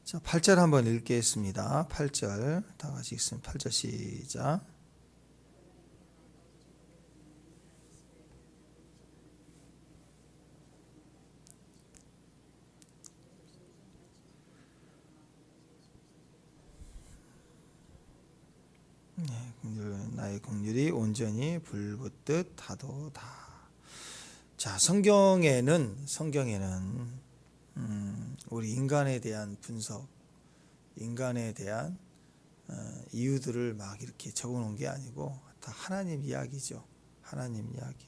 자, 8절 한번 읽겠습니다. 8절 다 같이 읽습니다. 8절 시작. 나의 긍휼이 온전히 불붙듯 하도다. 자, 성경에는 우리 인간에 대한 분석, 인간에 대한 이유들을 막 이렇게 적어놓은 게 아니고 다 하나님 이야기죠. 하나님 이야기.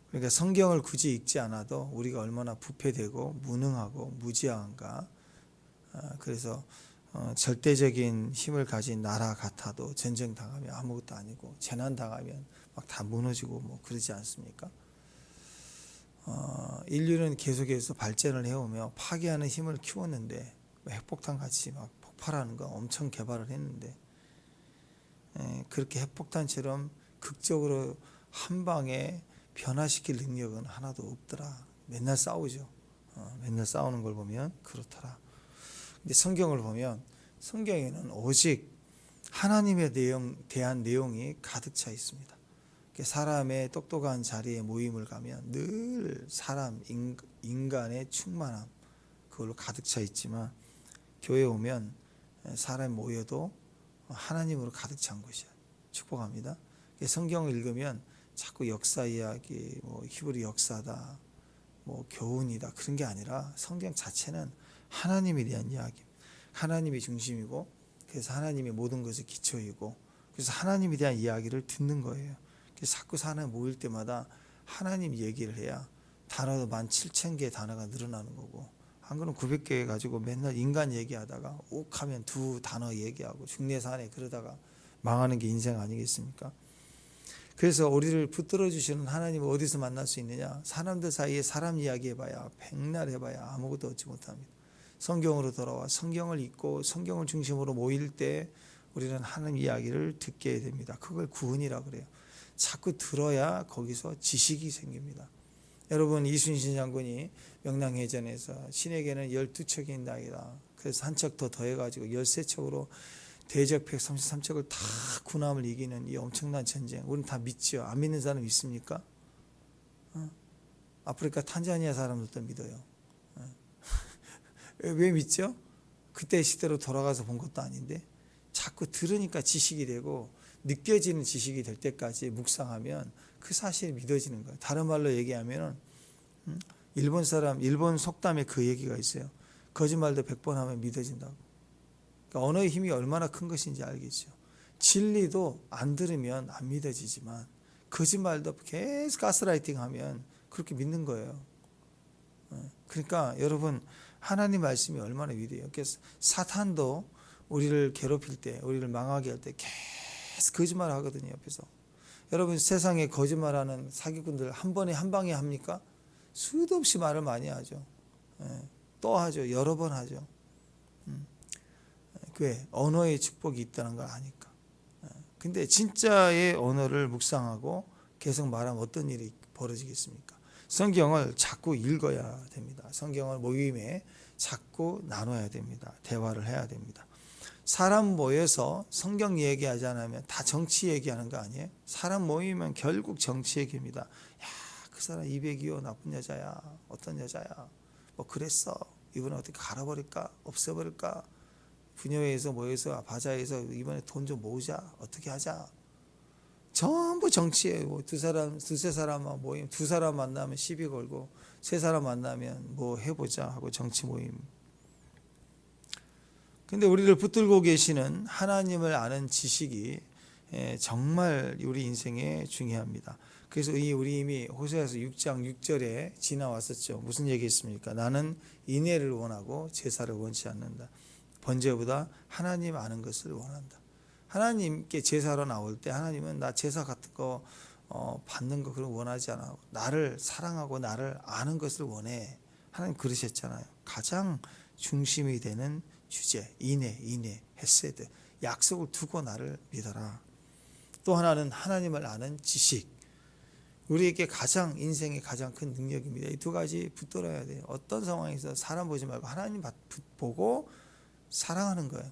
그러니까 성경을 굳이 읽지 않아도 우리가 얼마나 부패되고 무능하고 무지한가. 그래서 절대적인 힘을 가진 나라 같아도 전쟁 당하면 아무것도 아니고 재난 당하면 막 다 무너지고 뭐 그러지 않습니까? 인류는 계속해서 발전을 해오며 파괴하는 힘을 키웠는데 핵폭탄 같이 막 폭발하는 거 엄청 개발을 했는데 그렇게 핵폭탄처럼 극적으로 한 방에 변화시킬 능력은 하나도 없더라. 맨날 싸우죠. 맨날 싸우는 걸 보면 그렇더라. 근데 성경을 보면 성경에는 오직 하나님에 대한 내용이 가득 차 있습니다. 사람의 똑똑한 자리에 모임을 가면 늘 사람, 인간의 충만함 그걸로 가득 차 있지만 교회 오면 사람이 모여도 하나님으로 가득 찬 곳이야. 축복합니다. 성경을 읽으면 자꾸 역사 이야기, 뭐 히브리 역사다, 뭐 교훈이다 그런 게 아니라 성경 자체는 하나님에 대한 이야기, 하나님이 중심이고 그래서 하나님이 모든 것의 기초이고 그래서 하나님에 대한 이야기를 듣는 거예요. 그래서 자꾸 사람 모일 때마다 하나님 얘기를 해야 단어도 17,000개의 단어가 늘어나는 거고 한 그릇 900개 가지고 맨날 인간 얘기하다가 욱하면 두 단어 얘기하고 중내산에 그러다가 망하는 게 인생 아니겠습니까? 그래서 우리를 붙들어 주시는 하나님을 어디서 만날 수 있느냐? 사람들 사이에 사람 이야기 해봐야 백날 해봐야 아무것도 얻지 못합니다. 성경으로 돌아와 성경을 읽고 성경을 중심으로 모일 때 우리는 하나님 이야기를 듣게 됩니다. 그걸 구원이라 그래요. 자꾸 들어야 거기서 지식이 생깁니다. 여러분 이순신 장군이 명랑해전에서 신에게는 12척이 있나이다. 그래서 한 척 더 더해가지고 13척으로 대적 133척을 다 군함을 이기는 이 엄청난 전쟁. 우리는 다 믿죠. 안 믿는 사람 있습니까? 아프리카 탄자니아 사람들도 믿어요. 왜 믿죠? 그때 시대로 돌아가서 본 것도 아닌데 자꾸 들으니까 지식이 되고 느껴지는 지식이 될 때까지 묵상하면 그 사실이 믿어지는 거예요. 다른 말로 얘기하면 일본 속담에 그 얘기가 있어요. 거짓말도 100번 하면 믿어진다고. 그러니까 언어의 힘이 얼마나 큰 것인지 알겠죠. 진리도 안 들으면 안 믿어지지만 거짓말도 계속 가스라이팅 하면 그렇게 믿는 거예요. 그러니까 여러분 하나님 말씀이 얼마나 위대해요. 그래서 사탄도 우리를 괴롭힐 때 우리를 망하게 할 때 계속 거짓말 하거든요. 옆에서. 여러분 세상에 거짓말하는 사기꾼들 한 번에 한 방에 합니까? 수도 없이 말을 많이 하죠. 또 하죠. 여러 번 하죠. 왜? 언어의 축복이 있다는 걸 아니까. 근데 진짜의 언어를 묵상하고 계속 말하면 어떤 일이 벌어지겠습니까? 성경을 자꾸 읽어야 됩니다. 성경을 모임에 자꾸 나눠야 됩니다. 대화를 해야 됩니다. 사람 모여서 성경 얘기하지 않으면 다 정치 얘기하는 거 아니에요? 사람 모이면 결국 정치 얘기입니다. 야, 그 사람 200이요 나쁜 여자야. 어떤 여자야. 뭐 그랬어. 이번에 어떻게 갈아버릴까? 없애버릴까? 분녀회에서 모여서 바자회에서 이번에 돈 좀 모으자. 어떻게 하자. 전부 정치예요. 두세 사람 모임, 두 사람 만나면 시비 걸고 세 사람 만나면 뭐 해보자 하고 정치 모임. 근데 우리를 붙들고 계시는 하나님을 아는 지식이 정말 우리 인생에 중요합니다. 그래서 우리 이미 호세아서 6장 6절에 지나왔었죠. 무슨 얘기했습니까? 나는 인애를 원하고 제사를 원치 않는다. 번제보다 하나님 아는 것을 원한다. 하나님께 제사로 나올 때 하나님은 나 제사 같은 거 받는 거 그런 거 원하지 않아. 나를 사랑하고 나를 아는 것을 원해. 하나님 그러셨잖아요. 가장 중심이 되는 주제, 인애, 헤세드, 약속을 두고 나를 믿어라. 또 하나는 하나님을 아는 지식. 우리에게 가장 인생의 가장 큰 능력입니다. 이 두 가지 붙들어야 돼요. 어떤 상황에서 사람 보지 말고 하나님 보고 사랑하는 거예요.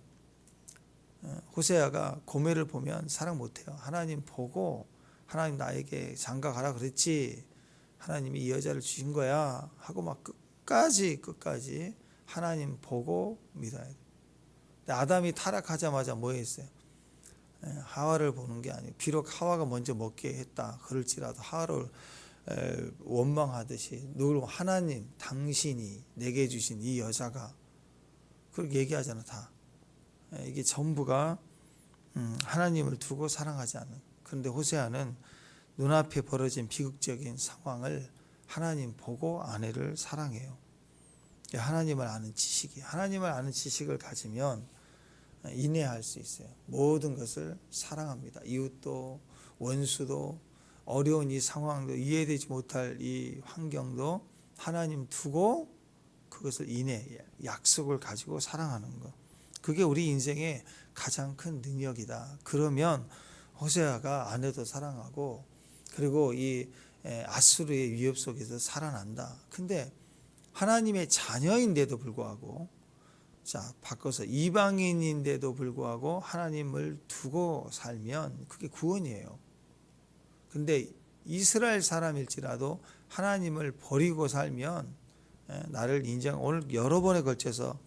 호세아가 고멜을 보면 사랑 못해요. 하나님 보고 하나님 나에게 장가 가라 그랬지, 하나님이 이 여자를 주신 거야 하고 막 끝까지 하나님 보고 믿어야 돼요. 아담이 타락하자마자 뭐 했어요? 하와를 보는 게 아니고, 비록 하와가 먼저 먹게 했다 그럴지라도 하와를 원망하듯이 누굴 하나님 당신이 내게 주신 이 여자가, 그렇게 얘기하잖아. 다 이게 전부가 하나님을 두고 사랑하지 않는. 그런데 호세아는 눈앞에 벌어진 비극적인 상황을 하나님 보고 아내를 사랑해요. 하나님을 아는 지식을 가지면 인내할 수 있어요. 모든 것을 사랑합니다. 이웃도 원수도 어려운 이 상황도 이해되지 못할 이 환경도 하나님 두고 그것을 약속을 가지고 사랑하는 것. 그게 우리 인생의 가장 큰 능력이다. 그러면 호세아가 아내도 사랑하고, 그리고 이 아수르의 위협 속에서 살아난다. 근데 하나님의 자녀인데도 불구하고, 자, 바꿔서 이방인인데도 불구하고 하나님을 두고 살면 그게 구원이에요. 근데 이스라엘 사람일지라도 하나님을 버리고 살면 나를 오늘 여러 번에 걸쳐서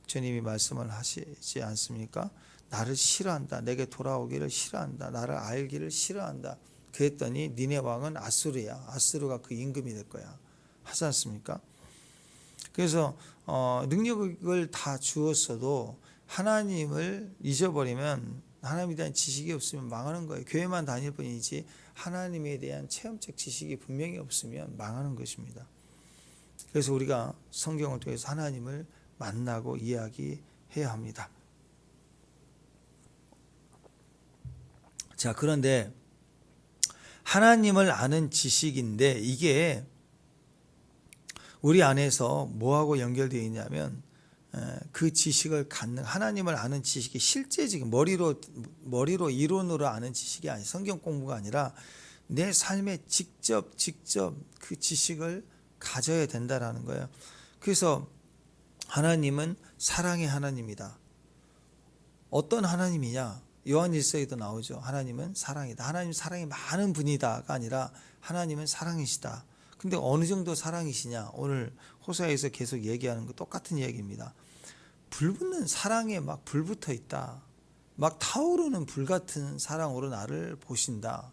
주님이 말씀을 하시지 않습니까? 나를 싫어한다. 내게 돌아오기를 싫어한다. 나를 알기를 싫어한다. 그랬더니 니네 왕은 아수르야. 아수르가 그 임금이 될 거야. 하지 않습니까? 그래서 능력을 다 주었어도 하나님을 잊어버리면, 하나님에 대한 지식이 없으면 망하는 거예요. 교회만 다닐 뿐이지 하나님에 대한 체험적 지식이 분명히 없으면 망하는 것입니다. 그래서 우리가 성경을 통해서 하나님을 만나고 이야기해야 합니다. 자, 그런데 하나님을 아는 지식인데 이게 우리 안에서 뭐하고 연결되어 있냐면, 그 지식을 갖는, 하나님을 아는 지식이 실제적인 머리로 이론으로 아는 지식이 아니, 성경 공부가 아니라 내 삶에 직접 그 지식을 가져야 된다라는 거예요. 그래서 하나님은 사랑의 하나님이다. 어떤 하나님이냐? 요한일서에도 나오죠. 하나님은 사랑이다. 하나님 사랑이 많은 분이다가 아니라 하나님은 사랑이시다. 근데 어느 정도 사랑이시냐? 오늘 호세아에서 계속 얘기하는 거 똑같은 이야기입니다. 불붙는 사랑에 막 불붙어 있다. 막 타오르는 불 같은 사랑으로 나를 보신다.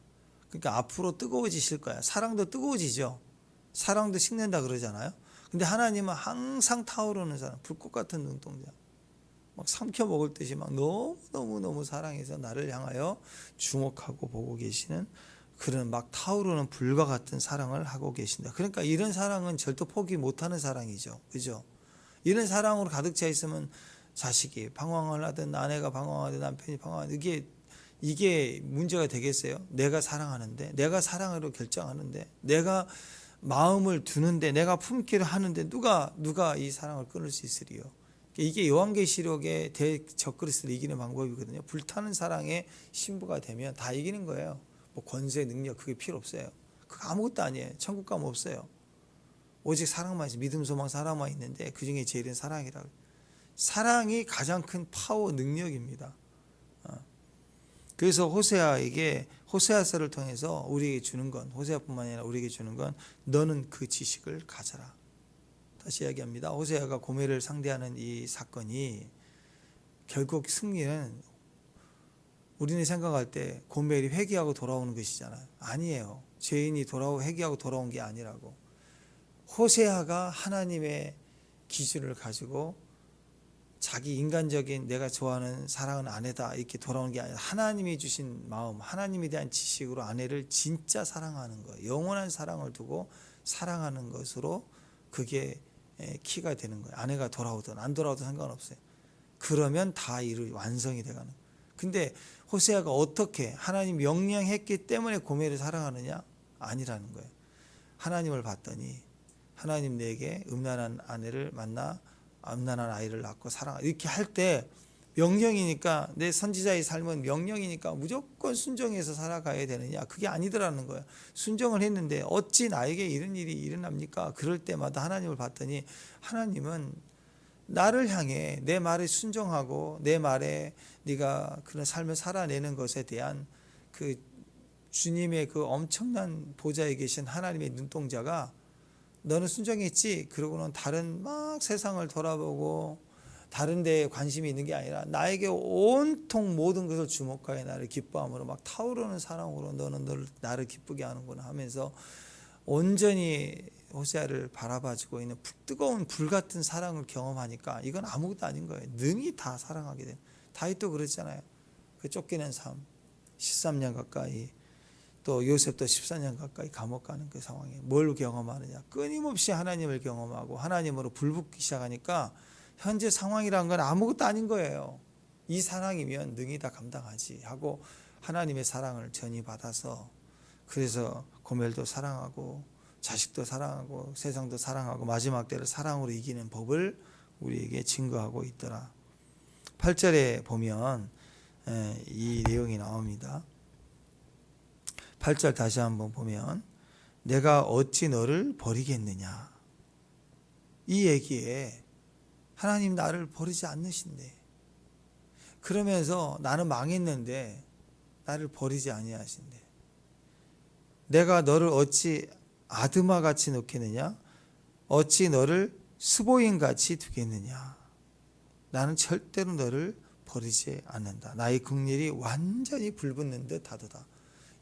그러니까 앞으로 뜨거워지실 거야. 사랑도 뜨거워지죠. 사랑도 식는다 그러잖아요. 근데 하나님은 항상 타오르는 사랑, 불꽃 같은 눈동자. 막 삼켜 먹을 듯이 막 너무 사랑해서 나를 향하여 주목하고 보고 계시는 그런 막 타오르는 불과 같은 사랑을 하고 계신다. 그러니까 이런 사랑은 절대 포기 못하는 사랑이죠. 그죠? 이런 사랑으로 가득 차 있으면 자식이 방황을 하든 아내가 방황하든 남편이 방황하든 이게 문제가 되겠어요? 내가 사랑하는데, 내가 사랑으로 결정하는데, 내가 마음을 두는데, 내가 품기를 하는데 누가 이 사랑을 끊을 수 있으리요? 이게 요한계시록의 대적그리스도를 이기는 방법이거든요. 불타는 사랑의 신부가 되면 다 이기는 거예요. 뭐 권세, 능력 그게 필요 없어요. 그거 아무것도 아니에요. 천국 가면 없어요. 오직 사랑만 있어. 믿음, 소망, 사랑만 있는데 그 중에 제일은 사랑이라고. 사랑이 가장 큰 파워, 능력입니다. 그래서 호세아에게, 호세아서를 통해서 우리에게 주는 건, 호세아뿐만 아니라 우리에게 주는 건, 너는 그 지식을 가져라. 다시 이야기합니다. 호세아가 고멜을 상대하는 이 사건이 결국 승리는, 우리는 생각할 때 고멜이 회개하고 돌아오는 것이잖아요. 아니에요. 죄인이 회개하고 돌아온 게 아니라고. 호세아가 하나님의 기준을 가지고 자기 인간적인 내가 좋아하는 사랑은 아내다 이렇게 돌아오는 게 아니라, 하나님이 주신 마음, 하나님에 대한 지식으로 아내를 진짜 사랑하는 거예요. 영원한 사랑을 두고 사랑하는 것으로 그게 키가 되는 거예요. 아내가 돌아오든 안 돌아오든 상관없어요. 그러면 다 완성이 돼가는 거예요. 근데 호세아가 어떻게 하나님 명령했기 때문에 고멜을 사랑하느냐? 아니라는 거예요. 하나님을 봤더니 하나님 내게 음란한 아내를 만나 음란한 아이를 낳고 사랑하, 이렇게 할 때 명령이니까 내 선지자의 삶은 명령이니까 무조건 순종해서 살아가야 되느냐? 그게 아니더라는 거예요. 순종을 했는데 어찌 나에게 이런 일이 일어납니까? 그럴 때마다 하나님을 봤더니 하나님은 나를 향해 내 말에 순종하고 내 말에 네가 그런 삶을 살아내는 것에 대한 그 주님의 그 엄청난 보좌에 계신 하나님의 눈동자가 너는 순종했지? 그러고는 다른 막 세상을 돌아보고 다른 데에 관심이 있는 게 아니라 나에게 온통 모든 것을 주목하여 나를 기뻐함으로 막 타오르는 사랑으로 너는 나를 기쁘게 하는구나 하면서 온전히 호세아를 바라봐주고 있는 뜨거운 불 같은 사랑을 경험하니까 이건 아무것도 아닌 거예요. 능히 다 사랑하게 돼. 다윗도 그랬잖아요. 그 쫓기는 삶 13년 가까이, 또 요셉도 14년 가까이 감옥 가는 그 상황에 뭘 경험하느냐? 끊임없이 하나님을 경험하고 하나님으로 불붙기 시작하니까 현재 상황이란 건 아무것도 아닌 거예요. 이 사랑이면 능히 다 감당하지 하고 하나님의 사랑을 전이받아서, 그래서 고멜도 사랑하고 자식도 사랑하고 세상도 사랑하고 마지막 때를 사랑으로 이기는 법을 우리에게 증거하고 있더라. 8절에 보면 이 내용이 나옵니다. 8절 다시 한번 보면 내가 어찌 너를 버리겠느냐. 이 얘기에 하나님 나를 버리지 않으신대. 그러면서 나는 망했는데 나를 버리지 아니하신대. 내가 너를 어찌 아드마같이 놓겠느냐? 어찌 너를 스보임같이 두겠느냐? 나는 절대로 너를 버리지 않는다. 나의 긍휼이 완전히 불붙는 듯 하도다.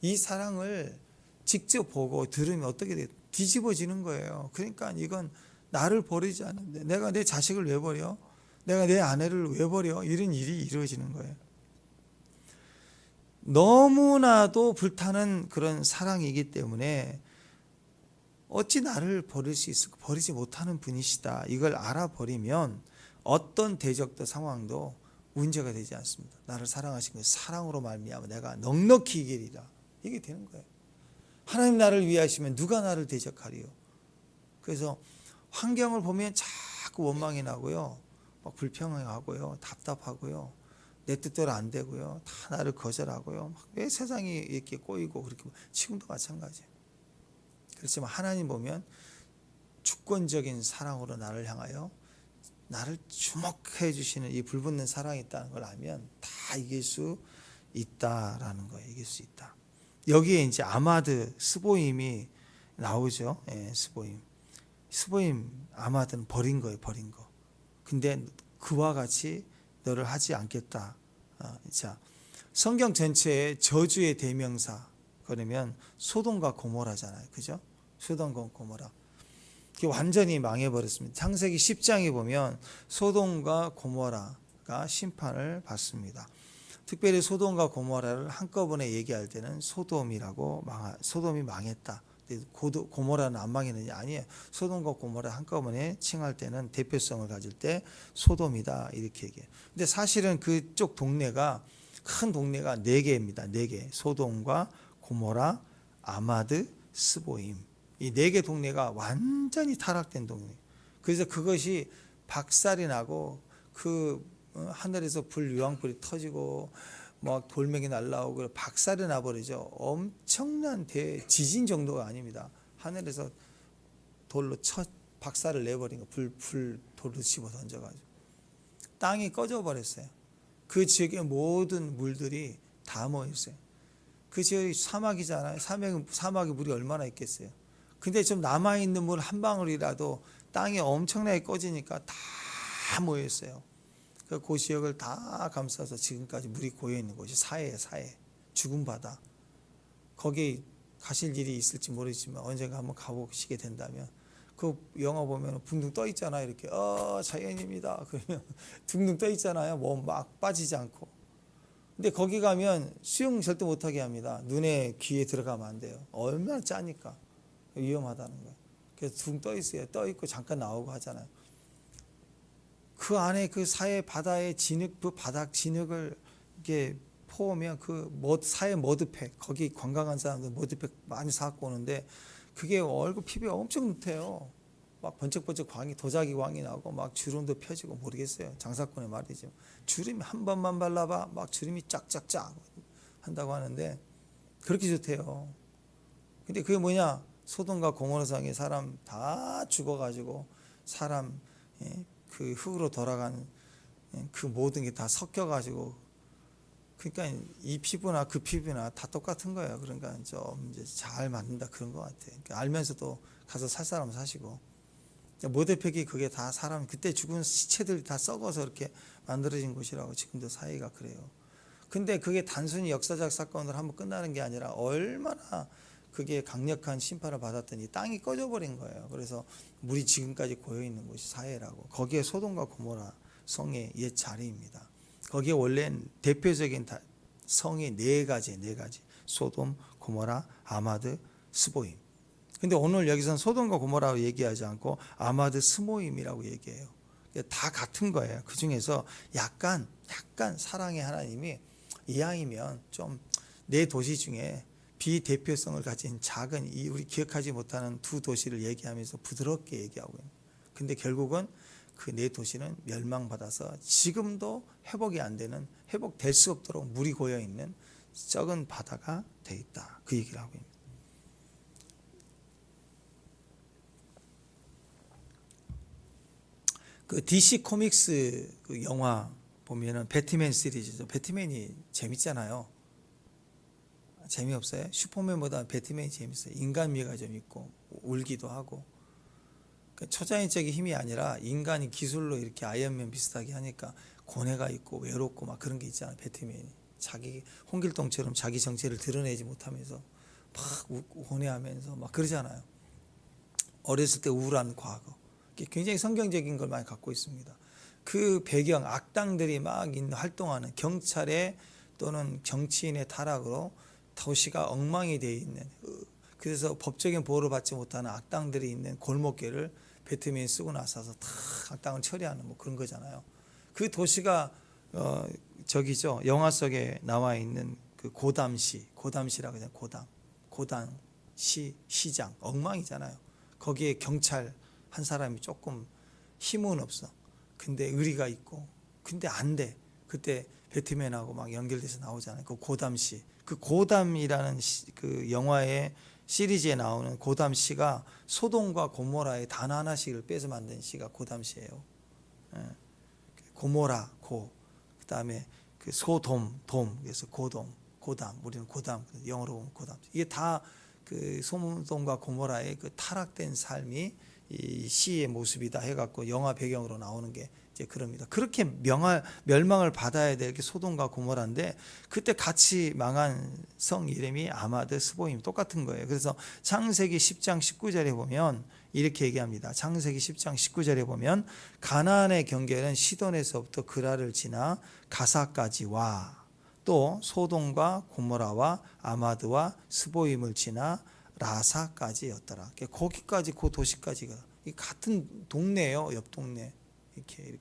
이 사랑을 직접 보고 들으면 어떻게 돼? 뒤집어지는 거예요. 그러니까 이건 나를 버리지 않는데 내가 내 자식을 왜 버려? 내가 내 아내를 왜 버려? 이런 일이 이루어지는 거예요. 너무나도 불타는 그런 사랑이기 때문에 어찌 나를 버릴 수 있을까? 버리지 못하는 분이시다. 이걸 알아버리면 어떤 대적도 상황도 문제가 되지 않습니다. 나를 사랑하신 그 사랑으로 말미암아 내가 넉넉히 이기리라. 이게 되는 거예요. 하나님 나를 위하시면 누가 나를 대적하리요? 그래서 환경을 보면 자꾸 원망이 나고요, 막 불평하고요, 답답하고요, 내 뜻대로 안 되고요, 다 나를 거절하고요. 왜 세상이 이렇게 꼬이고 그렇게. 지금도 마찬가지예요. 그렇지만 하나님 보면 주권적인 사랑으로 나를 향하여 나를 주목해 주시는 이 불붙는 사랑이 있다는 걸 알면 다 이길 수 있다라는 거예요. 이길 수 있다. 여기에 이제 아마드 스보임이 나오죠. 스보임 아마드는 버린 거예요. 버린 거. 근데 그와 같이 너를 하지 않겠다. 자, 성경 전체의 저주의 대명사 그러면 소돔과 고모라잖아요. 그죠? 소돔과 고모라. 그게 완전히 망해버렸습니다. 창세기 10장에 보면 소돔과 고모라가 심판을 받습니다. 특별히 소돔과 고모라를 한꺼번에 얘기할 때는 소돔이 망했다. 고모라는 안 망했느냐? 아니에요. 소돔과 고모라 한꺼번에 칭할 때는 대표성을 가질 때 소돔이다 이렇게 얘기해요. 근데 사실은 그쪽 동네가 큰 동네가 4개입니다. 4개. 소돔과 고모라, 아마드, 스보임. 이 4개 동네가 완전히 타락된 동네. 그래서 그것이 박살이 나고 그 하늘에서 유황불이 터지고 막 돌멩이 날라오고 박살이 나버리죠. 엄청난 지진 정도가 아닙니다. 하늘에서 돌로 박살을 내버린 거, 돌로 집어 던져가지고 땅이 꺼져버렸어요. 그 지역의 모든 물들이 다 모였어요. 그 지역이 사막이잖아요. 사막에 물이 얼마나 있겠어요. 근데 좀 남아있는 물 한 방울이라도 땅이 엄청나게 꺼지니까 다 모였어요. 그 지역을 다 감싸서 지금까지 물이 고여있는 곳이 사해예요. 사해. 죽은 바다. 거기 가실 일이 있을지 모르지만 언젠가 한번 가보시게 된다면 그 영화 보면 둥둥 떠 있잖아요. 이렇게 자연입니다. 그러면 둥둥 떠 있잖아요. 몸 막 빠지지 않고. 근데 거기 가면 수영 절대 못하게 합니다. 눈에 귀에 들어가면 안 돼요. 얼마나 짜니까. 위험하다는 거예요. 그래서 둥 떠 있어요. 떠 있고 잠깐 나오고 하잖아요. 그 안에 그 사해 바다의 진흙, 그 바닥 진흙을 이렇게 포오면 그 사해 머드팩, 거기 관광한 사람들 머드팩 많이 사갖고 오는데 그게 얼굴 피부가 엄청 묻해요. 막 번쩍번쩍 광이 도자기 광이 나고 막 주름도 펴지고 모르겠어요. 장사꾼의 말이죠. 주름이 한 번만 발라봐 막 주름이 쫙쫙쫙 한다고 하는데 그렇게 좋대요. 근데 그게 뭐냐? 소돔과 고모라성에 사람 다 죽어가지고 사람 그 흙으로 돌아가는 그 모든 게 다 섞여가지고 그러니까 이 피부나 그 피부나 다 똑같은 거예요. 그러니까 좀 이제 잘 맞는다 그런 것 같아. 그러니까 알면서도 가서 살 사람 사시고 모대팩이 그게 다 사람 그때 죽은 시체들이 다 썩어서 이렇게 만들어진 곳이라고 지금도 사회가 그래요. 근데 그게 단순히 역사적 사건으로 한번 끝나는 게 아니라 얼마나 그게 강력한 심판을 받았더니 땅이 꺼져버린 거예요. 그래서 물이 지금까지 고여있는 곳이 사해라고. 거기에 소돔과 고모라 성의 옛 자리입니다. 거기에 원래는 대표적인 성이 네 가지. 소돔, 고모라, 아마드, 스보임. 근데 오늘 여기서는 소돔과 고모라고 얘기하지 않고 아마드 스모임이라고 얘기해요. 다 같은 거예요. 그 중에서 약간 사랑의 하나님이 이왕이면 좀 네 도시 중에 비대표성을 가진 작은 우리 기억하지 못하는 두 도시를 얘기하면서 부드럽게 얘기하고 있는. 근데 결국은 그 네 도시는 멸망받아서 지금도 회복이 안 되는 회복될 수 없도록 물이 고여 있는 썩은 바다가 돼 있다. 그 얘기를 하고 있습니다. 그 DC 코믹스 그 영화 보면은 배트맨 시리즈죠. 배트맨이 재밌잖아요. 재미없어요? 슈퍼맨보다 배트맨이 재밌어요. 인간미가 좀 있고 울기도 하고. 그러니까 초자연적인 힘이 아니라 인간이 기술로 이렇게 아이언맨 비슷하게 하니까 고뇌가 있고 외롭고 막 그런 게 있잖아요. 배트맨이 자기 홍길동처럼 자기 정체를 드러내지 못하면서 막 고뇌하면서 막 그러잖아요. 어렸을 때 우울한 과거. 굉장히 성경적인 걸 많이 갖고 있습니다. 그 배경 악당들이 막 활동하는 경찰의 또는 정치인의 타락으로 도시가 엉망이 되어 있는, 그래서 법적인 보호를 받지 못하는 악당들이 있는 골목길을 배트맨이 쓰고 나서서 다 악당을 처리하는 뭐 그런 거잖아요. 그 도시가 저기죠, 영화 속에 나와 있는 그 고담시라고 하잖아요. 고담시 시장 엉망이잖아요. 거기에 경찰 한 사람이 조금 힘은 없어. 근데 의리가 있고, 근데 안 돼. 그때 배트맨하고 막 연결돼서 나오잖아요. 그 고담시, 그 고담이라는 그 영화의 시리즈에 나오는 고담시가 소돔과 고모라의 단 하나씩을 빼서 만든 시가 고담시예요. 고모라 그다음에 그 소돔 그래서 고담 우리는 고담 영어로 보면 고담. 이게 다 그 소돔과 고모라의 그 타락된 삶이 이 시의 모습이다 해갖고 영화 배경으로 나오는 게 이제 그럽니다. 그렇게 멸망을 받아야 될 게 소돔과 고모라인데 그때 같이 망한 성 이름이 아마드 스보임 똑같은 거예요. 그래서 창세기 10장 19절에 보면 이렇게 얘기합니다. 창세기 10장 19절에 보면 가나안의 경계는 시돈에서부터 그라를 지나 가사까지 와, 또 소돔과 고모라와 아마드와 스보임을 지나 라사까지였더라. 거기까지 그 도시까지가 같은 동네예요. 옆 동네 이렇게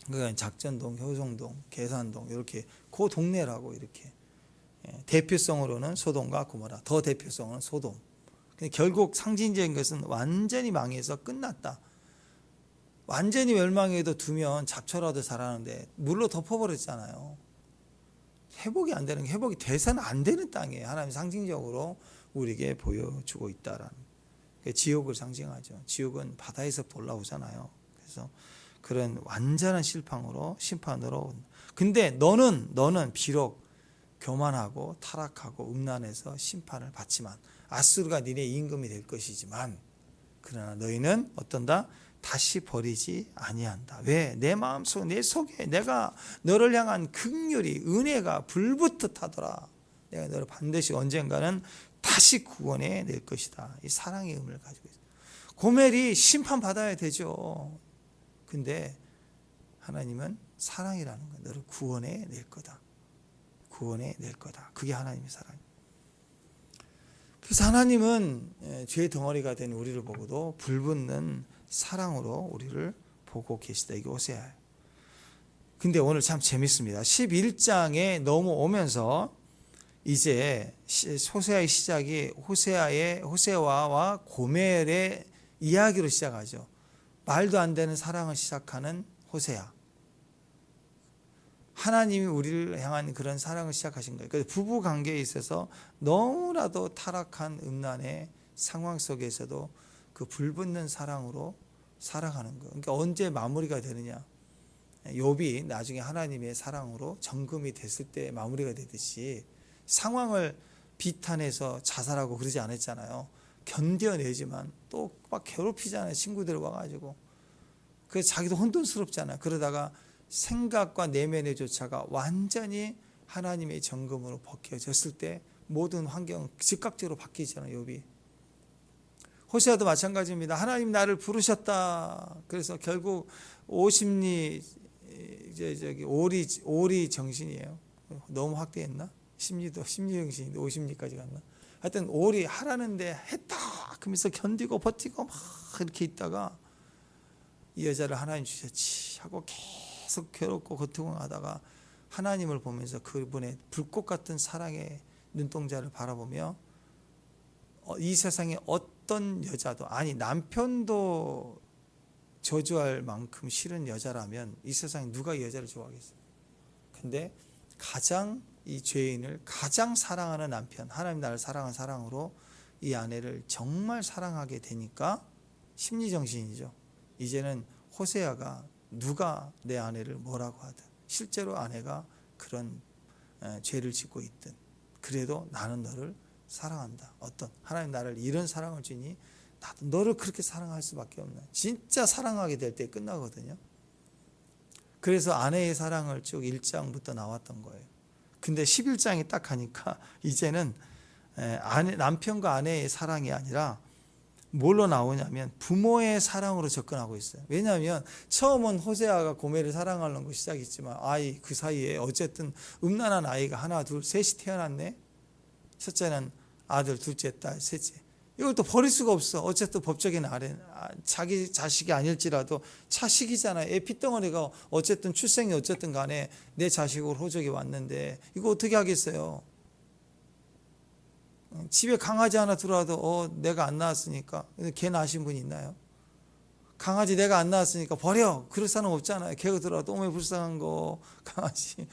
그러니까 작전동, 효성동, 계산동 이렇게 그 동네라고 이렇게. 대표성으로는 소돔과 고모라, 더 대표성은 소돔. 근데 결국 상징적인 것은 완전히 망해서 끝났다. 완전히 멸망해도 두면 잡초라도 자라는데 물로 덮어버렸잖아요. 회복이 안 되는, 회복이 돼서는 안 되는 땅이에요. 하나님 상징적으로 우리에게 보여주고 있다라는. 지옥을 상징하죠. 지옥은 바다에서부터 올라오잖아요. 그래서 그런 완전한 심판으로. 근데 너는 비록 교만하고 타락하고 음란해서 심판을 받지만 아수르가 니네 임금이 될 것이지만 그러나 너희는 어떤다? 다시 버리지 아니한다. 왜? 내 마음속 내 속에 내가 너를 향한 긍휼이 은혜가 불붙듯 하더라. 내가 너를 반드시 언젠가는 다시 구원해 낼 것이다. 이 사랑의 의미를 가지고 있어요. 고멜이 심판받아야 되죠. 근데 하나님은 사랑이라는 거, 너를 구원해 낼 거다. 구원해 낼 거다. 그게 하나님의 사랑. 그래서 하나님은 죄의 덩어리가 된 우리를 보고도 불붙는 사랑으로 우리를 보고 계시다. 이게 오세아예요. 근데 오늘 참 재밌습니다. 11장에 넘어오면서 이제 호세아의 시작이 호세아와 고멜의 이야기로 시작하죠. 말도 안 되는 사랑을 시작하는 호세아. 하나님이 우리를 향한 그런 사랑을 시작하신 거예요. 그래서 부부 관계에 있어서 너무나도 타락한 음란의 상황 속에서도 그 불붙는 사랑으로 살아가는 거예요. 그러니까 언제 마무리가 되느냐? 욥이 나중에 하나님의 사랑으로 정금이 됐을 때 마무리가 되듯이 상황을 비탄해서 자살하고 그러지 않았잖아요. 견뎌내지만 또 막 괴롭히잖아요. 친구들 와가지고. 그래서 자기도 혼돈스럽잖아요. 그러다가 생각과 내면의 조차가 완전히 하나님의 정금으로 벗겨졌을 때 모든 환경은 즉각적으로 바뀌잖아요. 욥이. 호세아도 마찬가지입니다. 하나님 나를 부르셨다. 그래서 결국 오심리 오리 정신이에요. 너무 확대했나? 심리 정신인데 오심리까지 갔나? 하여튼 오리 하라는데 했다. 그러면서 견디고 버티고 막 이렇게 있다가 이 여자를 하나님 주셨지 하고 계속 괴롭고 고통하다가 하나님을 보면서 그분의 불꽃 같은 사랑의 눈동자를 바라보며 이 세상에 어떤 여자도, 아니 남편도 저주할 만큼 싫은 여자라면 이 세상에 누가 이 여자를 좋아하겠어요? 근데 가장 이 죄인을 가장 사랑하는 남편, 하나님 나를 사랑한 사랑으로 이 아내를 정말 사랑하게 되니까 심리정신이죠. 이제는 호세아가 누가 내 아내를 뭐라고 하든 실제로 아내가 그런 죄를 짓고 있든 그래도 나는 너를 사랑한다. 어떤 하나님 나를 이런 사랑을 주니 나도 너를 그렇게 사랑할 수밖에 없는, 진짜 사랑하게 될 때 끝나거든요. 그래서 아내의 사랑을 쭉 1장부터 나왔던 거예요. 근데 11장이 딱 하니까 이제는 남편과 아내의 사랑이 아니라 뭘로 나오냐면 부모의 사랑으로 접근하고 있어요. 왜냐하면 처음은 호세아가 고멜을 사랑하는 거 시작했지만 그 사이에 어쨌든 음란한 아이가 하나 둘 셋이 태어났네. 첫째는 아들, 둘째 딸, 셋째. 이걸 또 버릴 수가 없어. 어쨌든 법적인 자기 자식이 아닐지라도 자식이잖아요. 애 피덩어리가 어쨌든 출생이 어쨌든 간에 내 자식으로 호적이 왔는데 이거 어떻게 하겠어요? 집에 강아지 하나 들어와도 내가 안 낳았으니까. 개 낳으신 분이 있나요? 강아지 내가 안 낳았으니까 버려. 그럴 사람 없잖아요. 개가 들어와도 너무 불쌍한 거 강아지.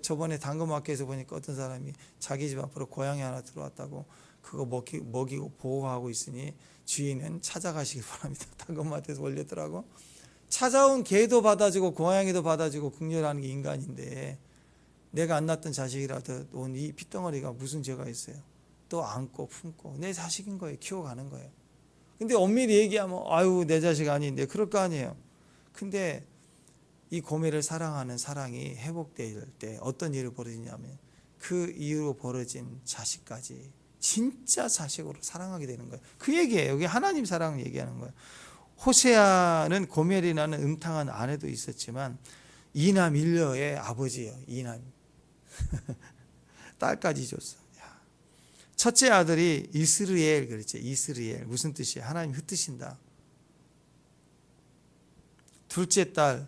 저번에 당근마켓에서 보니까 어떤 사람이 자기 집 앞으로 고양이 하나 들어왔다고 그거 먹이고 보호하고 있으니 주인은 찾아가시기 바랍니다. 당근마켓에서 올렸더라고. 찾아온 개도 받아주고 고양이도 받아주고 긍휼하는 게 인간인데 내가 안 낳았던 자식이라도 온 이 핏덩어리가 무슨 죄가 있어요? 또 안고 품고 내 자식인 거예요. 키워가는 거예요. 근데 엄밀히 얘기하면 아유 내 자식 아닌데 그럴 거 아니에요. 근데 이 고멜을 사랑하는 사랑이 회복될 때 어떤 일이 벌어지냐면 그 이후로 벌어진 자식까지 진짜 자식으로 사랑하게 되는 거예요. 그 얘기예요. 여기 하나님 사랑을 얘기하는 거예요. 호세아는 고멜이라는 음탕한 아내도 있었지만 이남 일녀의 아버지예요. 이남 딸까지 줬어. 첫째 아들이 이스르엘 그랬죠. 이스르엘 무슨 뜻이에요? 하나님 흩으신다. 둘째 딸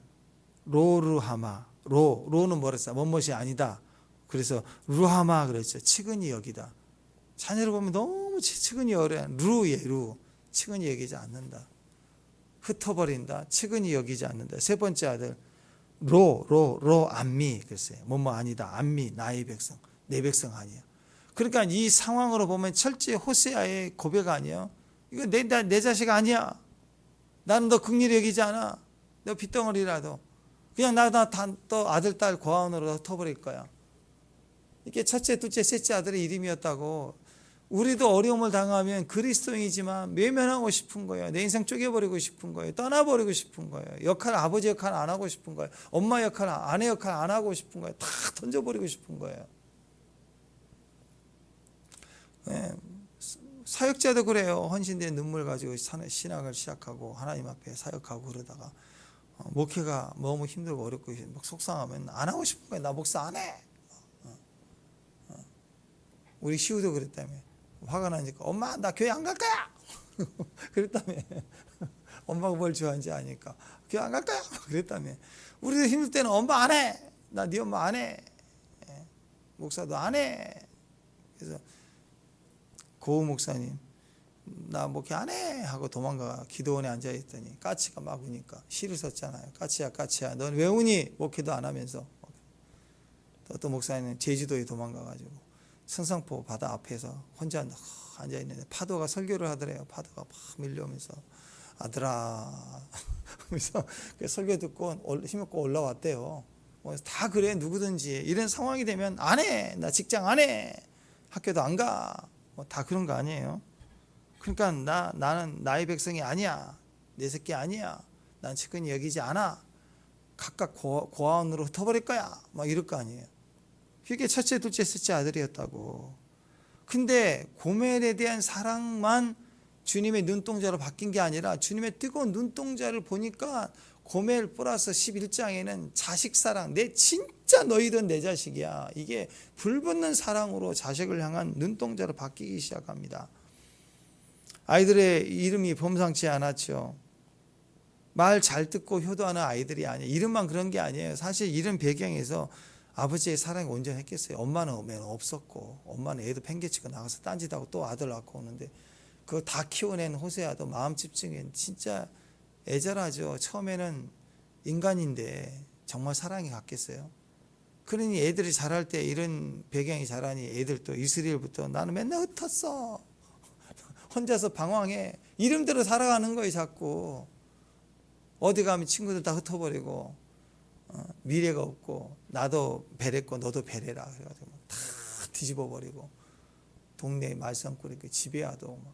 로르하마. 로는 뭐랬어? 뭐뭇이 아니다. 그래서 루하마 그랬죠. 측은히 여기다. 자녀를 보면 너무 측은히 여겨. 루. 측은히 여기지 않는다. 흩어버린다. 측은히 여기지 않는다. 세 번째 아들 로 안미 그랬어요. 뭐뭐 아니다. 안미 나의 백성. 내 백성 아니야. 그러니까 이 상황으로 보면 철저히 호세아의 고백 아니에요. 이거 내 자식 아니야. 나는 너 긍휼히 여기지 않아. 너 핏덩어리라도. 그냥 또 아들, 딸 고아원으로 흩어버릴 거야. 이게 첫째, 둘째, 셋째 아들의 이름이었다고. 우리도 어려움을 당하면 그리스도인이지만 외면하고 싶은 거예요. 내 인생 쪼개버리고 싶은 거예요. 떠나버리고 싶은 거예요. 아버지 역할 안 하고 싶은 거예요. 엄마 역할, 아내 역할 안 하고 싶은 거예요. 다 던져버리고 싶은 거예요. 네. 사역자도 그래요. 헌신된 눈물 가지고 신학을 시작하고 하나님 앞에 사역하고 그러다가 목회가 너무 힘들고 어렵고 막 속상하면 안 하고 싶은 거예요. 나 목사 안 해. 우리 시우도 그랬다며. 화가 나니까 엄마 나 교회 안 갈 거야. 그랬다며. 엄마가 뭘 좋아하는지 아니까 교회 안 갈 거야. 그랬다며. 우리도 힘들 때는 엄마 안 해. 나 네 엄마 안 해. 목사도 안 해. 그래서 고우 목사님 나 목회 안 해 하고 도망가 기도원에 앉아있더니 까치가 막 우니까 시를 썼잖아요. 까치야 까치야 넌 왜 우니? 목회도 안 하면서. 어떤 목사님은 제주도에 도망가가지고 성상포 바다 앞에서 혼자 앉아있는데 파도가 설교를 하더래요. 파도가 막 밀려오면서 아들아 그래서 설교 듣고 힘없고 올라왔대요. 다 그래 누구든지 이런 상황이 되면 안 해. 나 직장 안 해. 학교도 안 가. 다 그런 거 아니에요. 그러니까 나는 나의 백성이 아니야. 내 새끼 아니야. 난 측근히 여기지 않아. 각각 고아원으로 흩어버릴 거야. 막 이럴 거 아니에요. 그게 첫째, 둘째, 셋째 아들이었다고. 근데 고멜에 대한 사랑만 주님의 눈동자로 바뀐 게 아니라 주님의 뜨거운 눈동자를 보니까 고멜 플러스 11장에는 자식 사랑, 내 진짜 너희들은 내 자식이야. 이게 불붙는 사랑으로 자식을 향한 눈동자로 바뀌기 시작합니다. 아이들의 이름이 범상치 않았죠. 말 잘 듣고 효도하는 아이들이 아니에요. 이름만 그런 게 아니에요. 사실 이런 배경에서 아버지의 사랑이 온전했겠어요. 엄마는 없었고 엄마는 애도 팽개치고 나가서 딴짓하고 또 아들 낳고 오는데 그거 다 키워낸 호세아도 마음 집중엔 진짜 애절하죠. 처음에는 인간인데 정말 사랑이 갔겠어요. 그러니 애들이 자랄 때 이런 배경이 자라니 애들도 이스라엘부터 나는 맨날 흩었어. 혼자서 방황해. 이름대로 살아가는 거예요. 자꾸 어디 가면 친구들 다 흩어버리고 미래가 없고 나도 배랬고 너도 배래라 그래가지고 다 뒤집어버리고 동네 말썽꾸리고 지배하도 막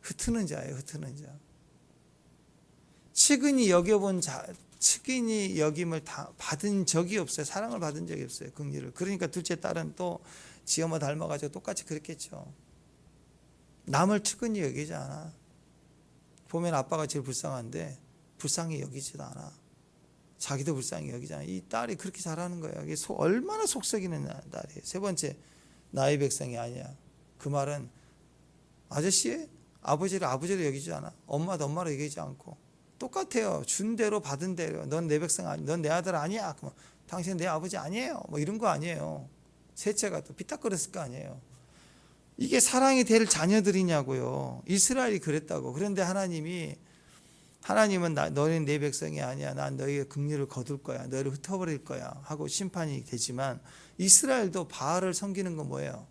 흩트는 자예요. 흩트는 자. 측은히 여겨본 자, 측은히 여김을 다 받은 적이 없어요. 사랑을 받은 적이 없어요. 긍휼을. 그러니까 둘째 딸은 또 지 엄마 닮아가지고 똑같이 그랬겠죠. 남을 측은히 여기지 않아. 보면 아빠가 제일 불쌍한데 불쌍히 여기지도 않아. 자기도 불쌍히 여기잖아. 이 딸이 그렇게 잘하는 거야. 이게 얼마나 속썩이는 딸이에요. 세 번째, 나의 백성이 아니야. 그 말은 아저씨 아버지를 아버지로 여기지 않아. 엄마도 엄마로 여기지 않고 똑같아요. 준 대로 받은 대로. 넌 내 백성 아니, 넌 내 아들 아니야. 그럼 당신은 내 아버지 아니에요. 뭐 이런 거 아니에요. 셋째가 또 삐딱거렸을 거 아니에요. 이게 사랑이 될 자녀들이냐고요. 이스라엘이 그랬다고. 그런데 하나님은 너는 내 백성이 아니야. 난 너희의 긍휼을 거둘 거야. 너희를 흩어버릴 거야. 하고 심판이 되지만 이스라엘도 바알을 섬기는 건 뭐예요?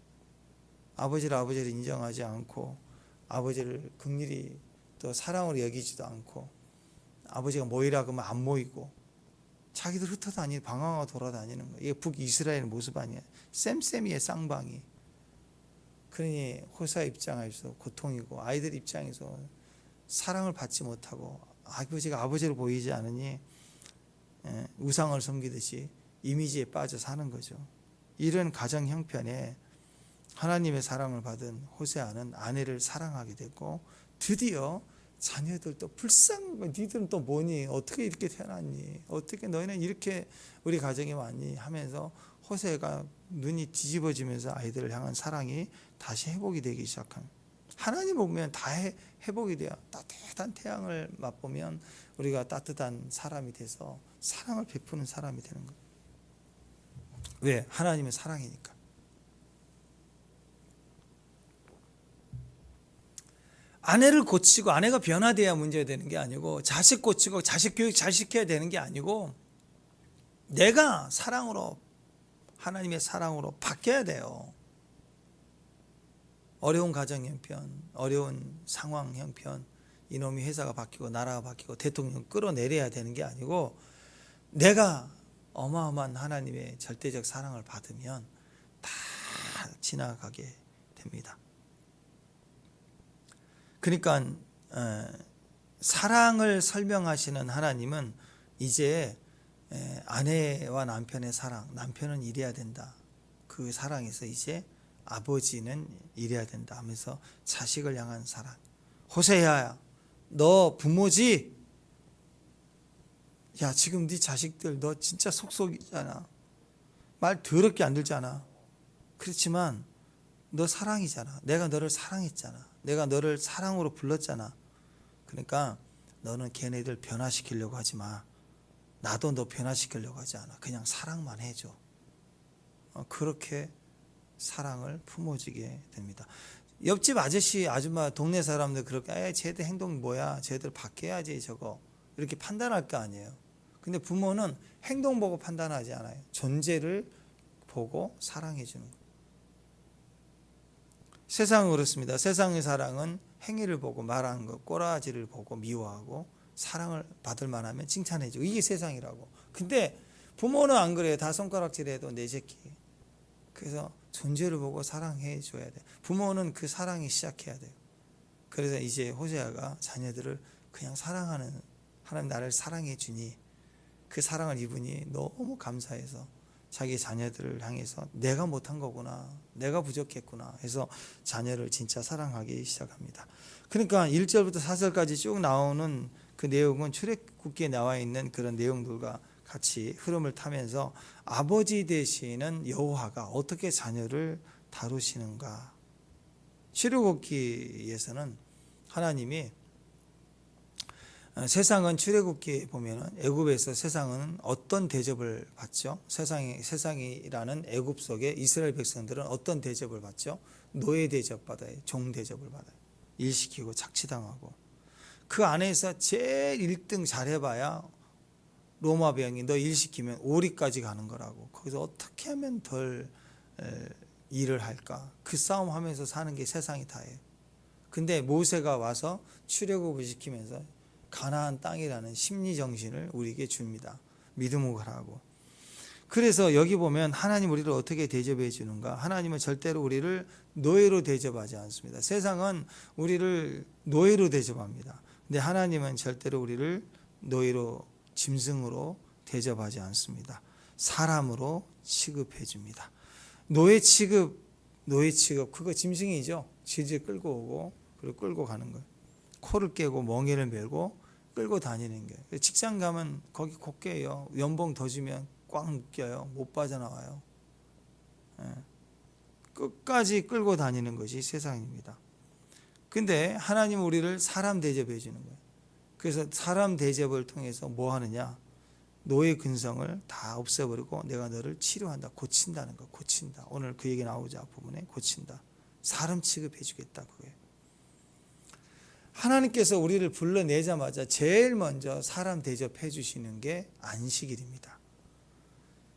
아버지를 인정하지 않고 아버지를 긍휼히 또 사랑으로 여기지도 않고 아버지가 모이라 그러면 안 모이고 자기들 흩어다니고 방황하고 돌아다니는 거예요. 이게 북이스라엘의 모습 아니에요. 쌤쌤이의 쌍방이. 그러니 호사 입장에서 고통이고 아이들 입장에서 사랑을 받지 못하고 아버지가 아버지를 보이지 않으니 우상을 섬기듯이 이미지에 빠져 사는 거죠. 이런 가정 형편에 하나님의 사랑을 받은 호세아는 아내를 사랑하게 됐고 드디어 자녀들도 불쌍한 거야. 니들은 또 뭐니? 어떻게 이렇게 태어났니? 어떻게 너희는 이렇게 우리 가정에 왔니? 하면서 호세아가 눈이 뒤집어지면서 아이들을 향한 사랑이 다시 회복이 되기 시작합니다. 하나님 보면 다 회복이 돼요. 따뜻한 태양을 맛보면 우리가 따뜻한 사람이 돼서 사랑을 베푸는 사람이 되는 거예요. 왜? 하나님의 사랑이니까. 아내를 고치고 아내가 변화돼야 문제가 되는 게 아니고 자식 고치고 자식 교육 잘 시켜야 되는 게 아니고 내가 사랑으로 하나님의 사랑으로 바뀌어야 돼요. 어려운 가정 형편, 어려운 상황 형편, 이놈이 회사가 바뀌고 나라가 바뀌고 대통령 끌어내려야 되는 게 아니고 내가 어마어마한 하나님의 절대적 사랑을 받으면 다 지나가게 됩니다. 그러니까 사랑을 설명하시는 하나님은 이제 아내와 남편의 사랑, 남편은 이래야 된다. 그 사랑에서 이제 아버지는 이래야 된다 하면서 자식을 향한 사랑. 호세아야, 너 부모지? 야, 지금 네 자식들 너 진짜 속속이잖아. 말 더럽게 안 들잖아. 그렇지만 너 사랑이잖아. 내가 너를 사랑했잖아. 내가 너를 사랑으로 불렀잖아. 그러니까 너는 걔네들 변화시키려고 하지 마. 나도 너 변화시키려고 하지 않아. 그냥 사랑만 해줘. 그렇게 사랑을 품어주게 됩니다. 옆집 아저씨, 아줌마, 동네 사람들 그렇게 쟤들 행동 뭐야? 쟤들 바뀌어야지 저거. 이렇게 판단할 거 아니에요. 근데 부모는 행동 보고 판단하지 않아요. 존재를 보고 사랑해 주는 거예요. 세상은 그렇습니다. 세상의 사랑은 행위를 보고 말하는 것, 꼬라지를 보고 미워하고 사랑을 받을 만하면 칭찬해 주고 이게 세상이라고. 근데 부모는 안 그래요. 다 손가락질해도 내 새끼. 그래서 존재를 보고 사랑해 줘야 돼. 부모는 그 사랑이 시작해야 돼요. 그래서 이제 호세아가 자녀들을 그냥 사랑하는, 하나님 나를 사랑해 주니 그 사랑을 입으니 너무 감사해서 자기 자녀들을 향해서 내가 못한 거구나, 내가 부족했구나 해서 자녀를 진짜 사랑하기 시작합니다. 그러니까 1절부터 4절까지 쭉 나오는 그 내용은 출애굽기에 나와 있는 그런 내용들과 같이 흐름을 타면서 아버지 되시는 여호와가 어떻게 자녀를 다루시는가. 출애굽기에서는 하나님이 세상은 출애굽기에 보면은 애굽에서 세상은 어떤 대접을 받죠? 세상이라는 애굽 속에 이스라엘 백성들은 어떤 대접을 받죠? 노예 대접 받아요. 종 대접을 받아요. 일 시키고 착취당하고. 그 안에서 제일 1등 잘해봐야 로마 병이 너 일 시키면 오리까지 가는 거라고. 거기서 어떻게 하면 덜 일을 할까? 그 싸움하면서 사는 게 세상이 다예요. 근데 모세가 와서 출애굽을 시키면서 가나안 땅이라는 심리 정신을 우리에게 줍니다. 믿음으로 가라고. 그래서 여기 보면 하나님 우리를 어떻게 대접해 주는가? 하나님은 절대로 우리를 노예로 대접하지 않습니다. 세상은 우리를 노예로 대접합니다. 근데 하나님은 절대로 우리를 노예로, 짐승으로 대접하지 않습니다. 사람으로 취급해 줍니다. 노예 취급 그거 짐승이죠. 질질 끌고 오고 그리고 끌고 가는 거예요. 코를 깨고 멍에를 메고 끌고 다니는 게. 직장 가면 거기 곱게요. 연봉 더 주면 꽉 묶여요. 못 빠져나와요. 끝까지 끌고 다니는 것이 세상입니다. 근데 하나님은 우리를 사람 대접해 주는 거예요. 그래서 사람 대접을 통해서 뭐 하느냐? 노예 근성을 다 없애버리고 내가 너를 치료한다. 고친다는 거. 고친다. 오늘 그 얘기 나오자 부분에 고친다. 사람 취급해 주겠다. 그거예요. 하나님께서 우리를 불러내자마자 제일 먼저 사람 대접해 주시는 게 안식일입니다.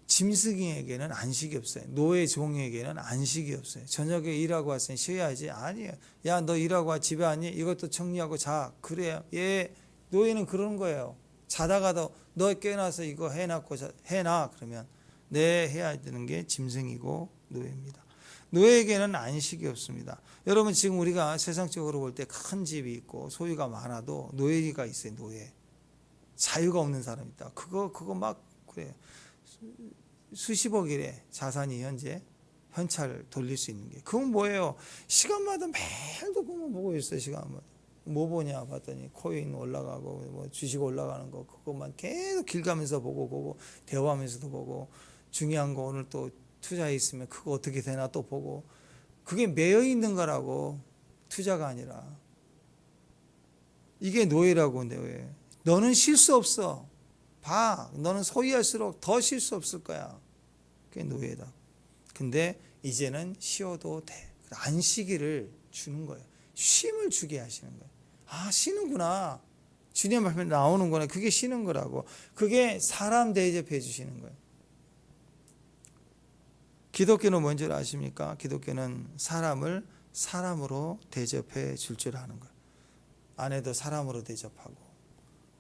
짐승에게는 안식이 없어요. 노예 종에게는 안식이 없어요. 저녁에 일하고 왔으니 쉬어야지. 아니에요. 야, 너 일하고 와 집에 왔니? 이것도 정리하고 자. 그래요. 예, 노예는 그런 거예요. 자다가도 너 깨어나서 이거 해놔. 그러면 네, 해야 되는 게 짐승이고 노예입니다. 노예에게는 안식이 없습니다. 여러분 지금 우리가 세상적으로 볼 때 큰 집이 있고 소유가 많아도 노예가 있어요. 노예. 자유가 없는 사람이 있다. 그거 막 그래요. 수십억이래 자산이 현재 현찰 돌릴 수 있는 게. 그건 뭐예요? 시간마다 매일 그것만 보고 있어요. 시간마다. 뭐 보냐 봤더니 코인 올라가고 뭐 주식 올라가는 거 그것만 계속 길 가면서 보고 대화하면서도 보고 중요한 거 오늘 또 투자해 있으면 그거 어떻게 되나 또 보고. 그게 매여 있는 거라고. 투자가 아니라. 이게 노예라고. 노예. 너는 쉴 수 없어. 봐. 너는 소유할수록 더 쉴 수 없을 거야. 그게 노예다. 근데 이제는 쉬어도 돼. 안식일을 주는 거예요. 쉼을 주게 하시는 거예요. 아, 쉬는구나. 주님 말씀에 나오는구나. 그게 쉬는 거라고. 그게 사람 대접해 주시는 거예요. 기독교는 뭔지 아십니까? 기독교는 사람을 사람으로 대접해 줄 줄 아는 거예요. 아내도 사람으로 대접하고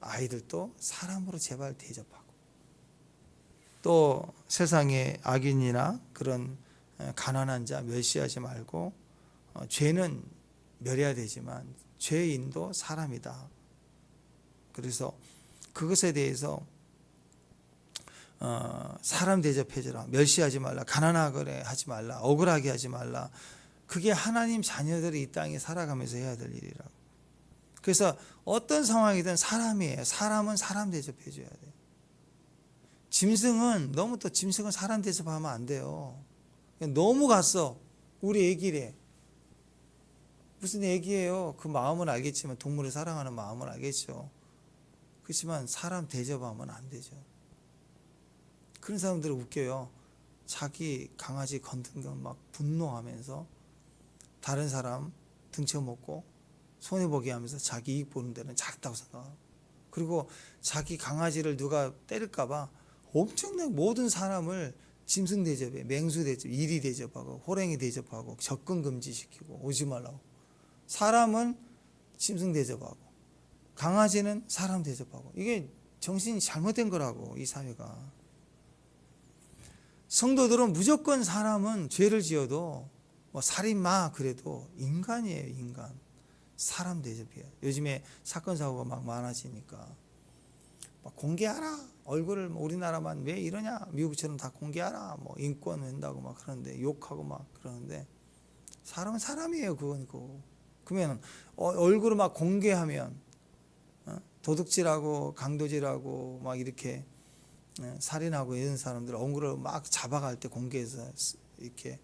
아이들도 사람으로 제발 대접하고 또 세상의 악인이나 그런 가난한 자 멸시하지 말고 죄는 멸해야 되지만 죄인도 사람이다. 그래서 그것에 대해서 사람 대접해주라. 멸시하지 말라. 가난하게 하지 말라. 억울하게 하지 말라. 그게 하나님 자녀들이 이 땅에 살아가면서 해야 될 일이라고. 그래서 어떤 상황이든 사람이에요. 사람은 사람 대접해줘야 돼요. 짐승은 너무 또 짐승은 사람 대접하면 안 돼요. 너무 갔어. 우리 애기래. 무슨 애기예요. 그 마음은 알겠지만 동물을 사랑하는 마음은 알겠죠. 그렇지만 사람 대접하면 안 되죠. 그런 사람들은 웃겨요. 자기 강아지 건든 건 막 분노하면서 다른 사람 등쳐먹고 손해보게 하면서 자기 이익 보는 데는 잘했다고 생각하고, 그리고 자기 강아지를 누가 때릴까봐 엄청나게 모든 사람을 짐승 대접에, 맹수 대접, 이리 대접하고 호랭이 대접하고 접근 금지시키고 오지 말라고. 사람은 짐승 대접하고 강아지는 사람 대접하고, 이게 정신이 잘못된 거라고. 이 사회가. 성도들은 무조건 사람은 죄를 지어도 뭐 살인마 그래도 인간이에요. 인간. 사람 대접이에요. 요즘에 사건 사고가 막 많아지니까 막 공개하라. 얼굴을 우리나라만 왜 이러냐. 미국처럼 다 공개하라. 뭐 인권 웬다고 막 그러는데, 욕하고 막 그러는데, 사람은 사람이에요. 그건 그. 그러면 얼굴을 막 공개하면 도둑질하고 강도질하고 막 이렇게 살인하고 이런 사람들 얼굴을 막 잡아갈 때 공개해서 이렇게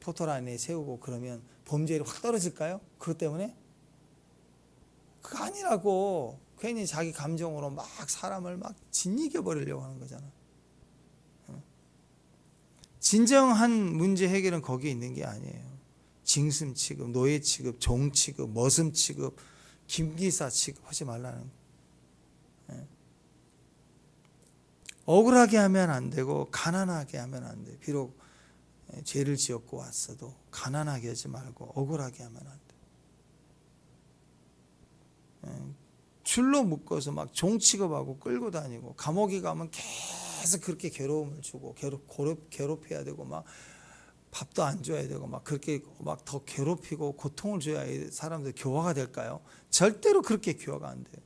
포토라인에 세우고 그러면 범죄율이 확 떨어질까요? 그것 때문에? 그거 아니라고. 괜히 자기 감정으로 막 사람을 막 짓이겨 버리려고 하는 거잖아. 진정한 문제 해결은 거기에 있는 게 아니에요. 징승 취급, 노예 취급, 종 취급, 머슴 취급, 김기사 취급하지 말라는 거예요. 억울하게 하면 안 되고 가난하게 하면 안 돼. 비록 죄를 지었고 왔어도 가난하게 하지 말고 억울하게 하면 안 돼. 줄로 묶어서 막 종 취급하고 끌고 다니고 감옥에 가면 계속 그렇게 괴로움을 주고 괴롭혀야 되고 막 밥도 안 줘야 되고 막 그렇게 막 더 괴롭히고 고통을 줘야 사람들 교화가 될까요? 절대로 그렇게 교화가 안 돼요.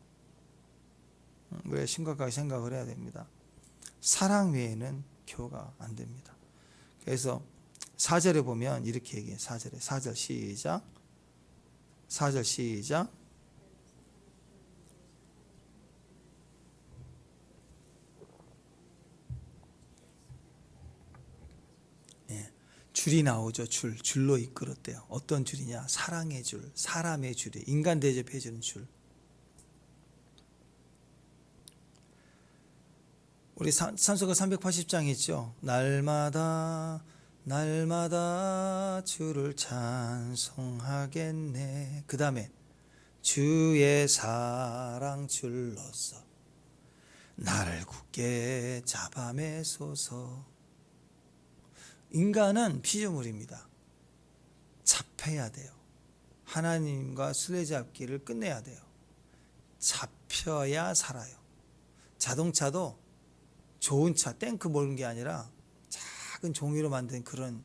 우리가 심각하게 생각을 해야 됩니다. 사랑 외에는 교화가 안 됩니다. 그래서 4절에 보면 이렇게 얘기해요. 4절 시작. 4절 시작. 줄이 나오죠. 줄로 이끌었대요. 어떤 줄이냐? 사랑의 줄, 사람의 줄이, 인간 대접해 주는 줄. 우리 찬송가 380장 있죠. 날마다 주를 찬송하겠네. 그 다음에 주의 사랑 줄로서 나를 굳게 잡아매소서. 인간은 피조물입니다. 잡혀야 돼요. 하나님과 술래잡기를 끝내야 돼요. 잡혀야 살아요. 자동차도 좋은 차, 탱크 몰는 게 아니라 작은 종이로 만든 그런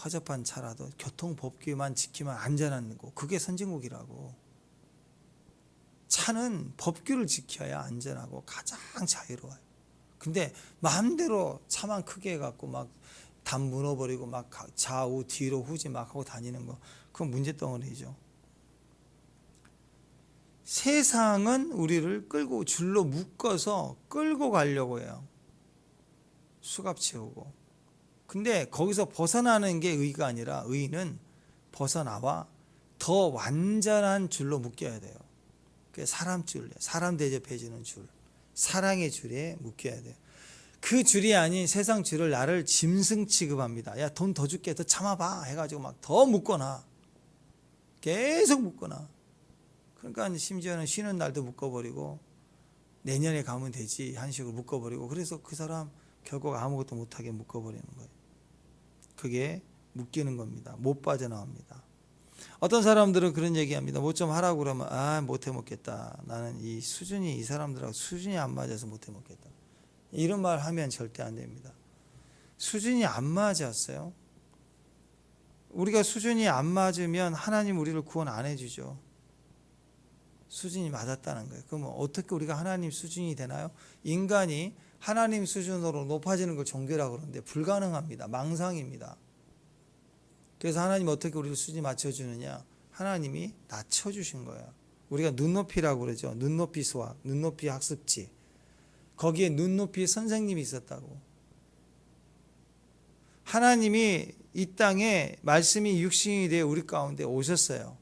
허접한 차라도 교통법규만 지키면 안전한 거, 그게 선진국이라고. 차는 법규를 지켜야 안전하고 가장 자유로워요. 근데 마음대로 차만 크게 해갖고 막 담 무너버리고 막 좌우 뒤로 후지 막 하고 다니는 거, 그건 문제덩어리죠. 세상은 우리를 끌고 줄로 묶어서 끌고 가려고 해요. 수갑 채우고. 근데 거기서 벗어나는 게 의가 아니라, 의는 벗어나와 더 완전한 줄로 묶여야 돼요. 그게 사람 줄, 사람 대접해 주는 줄, 사랑의 줄에 묶여야 돼요. 그 줄이 아닌 세상 줄을 나를 짐승 취급합니다. 야, 돈 더 줄게, 더 참아봐 해가지고 막 더 묶어놔. 계속 묶어놔. 그러니까 심지어는 쉬는 날도 묶어버리고 내년에 가면 되지 한 식으로 묶어버리고, 그래서 그 사람 결국 아무것도 못하게 묶어버리는 거예요. 그게 묶이는 겁니다. 못 빠져나옵니다. 어떤 사람들은 그런 얘기합니다. 뭐 좀 하라고 그러면 못해 먹겠다. 나는 이 사람들하고 수준이 안 맞아서 못해 먹겠다. 이런 말 하면 절대 안 됩니다. 수준이 안 맞았어요. 우리가 수준이 안 맞으면 하나님 우리를 구원 안 해주죠. 수준이 맞았다는 거예요. 그러면 어떻게 우리가 하나님 수준이 되나요? 인간이 하나님 수준으로 높아지는 걸 종교라고 그러는데 불가능합니다. 망상입니다. 그래서 하나님 어떻게 우리를 수준이 맞춰주느냐? 하나님이 낮춰주신 거예요. 우리가 눈높이라고 그러죠. 눈높이 수학, 눈높이 학습지. 거기에 눈높이 선생님이 있었다고. 하나님이 이 땅에 말씀이 육신이 되어 우리 가운데 오셨어요.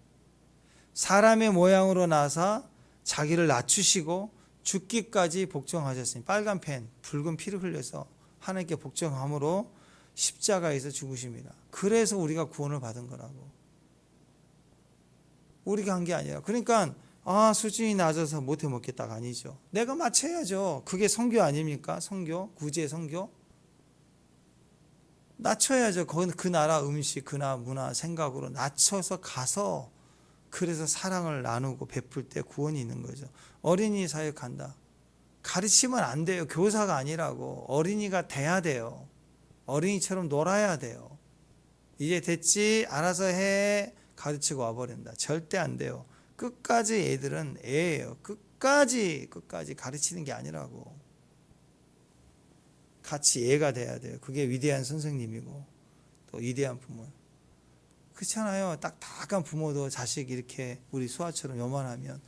사람의 모양으로 나사 자기를 낮추시고 죽기까지 복종하셨으니, 빨간 펜, 붉은 피를 흘려서 하나님께 복종함으로 십자가에서 죽으십니다. 그래서 우리가 구원을 받은 거라고. 우리가 한 게 아니라. 그러니까 수준이 낮아서 못해 먹겠다가 아니죠. 내가 맞춰야죠. 그게 선교 아닙니까? 선교, 구제 선교. 낮춰야죠. 그 나라 음식, 그 나라 문화, 생각으로 낮춰서 가서 그래서 사랑을 나누고 베풀 때 구원이 있는 거죠. 어린이 사역 간다. 가르치면 안 돼요. 교사가 아니라고. 어린이가 돼야 돼요. 어린이처럼 놀아야 돼요. 이제 됐지? 알아서 해. 가르치고 와버린다. 절대 안 돼요. 끝까지 애들은 애예요. 끝까지 가르치는 게 아니라고. 같이 애가 돼야 돼요. 그게 위대한 선생님이고 또 위대한 부모. 그렇잖아요. 딱딱한 부모도 자식 이렇게 우리 수아처럼 요만하면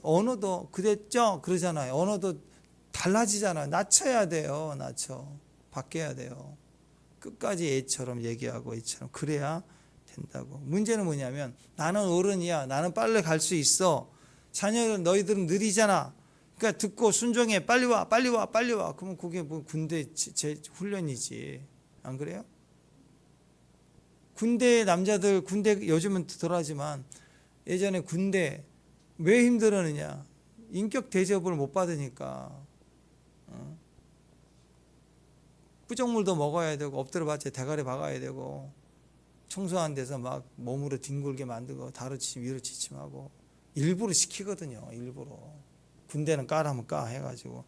언어도 그랬죠? 그러잖아요. 언어도 달라지잖아요. 낮춰야 돼요. 바뀌어야 돼요. 끝까지 애처럼 얘기하고 애처럼 그래야 된다고. 문제는 뭐냐면 나는 어른이야. 나는 빨리 갈 수 있어. 자녀들 너희들은 느리잖아. 그러니까 듣고 순종해. 빨리 와. 그러면 그게 뭐 군대 훈련이지. 안 그래요? 군대 남자들 군대 요즘은 덜하지만 예전에 군대 왜 힘들었느냐? 인격 대접을 못 받으니까. 부적물도 먹어야 되고 엎드려 받쳐 대가리 박아야 되고 청소한 데서 막 몸으로 뒹굴게 만들고 다루치심 위로치심하고 일부러 시키거든요. 일부러. 군대는 까라면 까 해가지고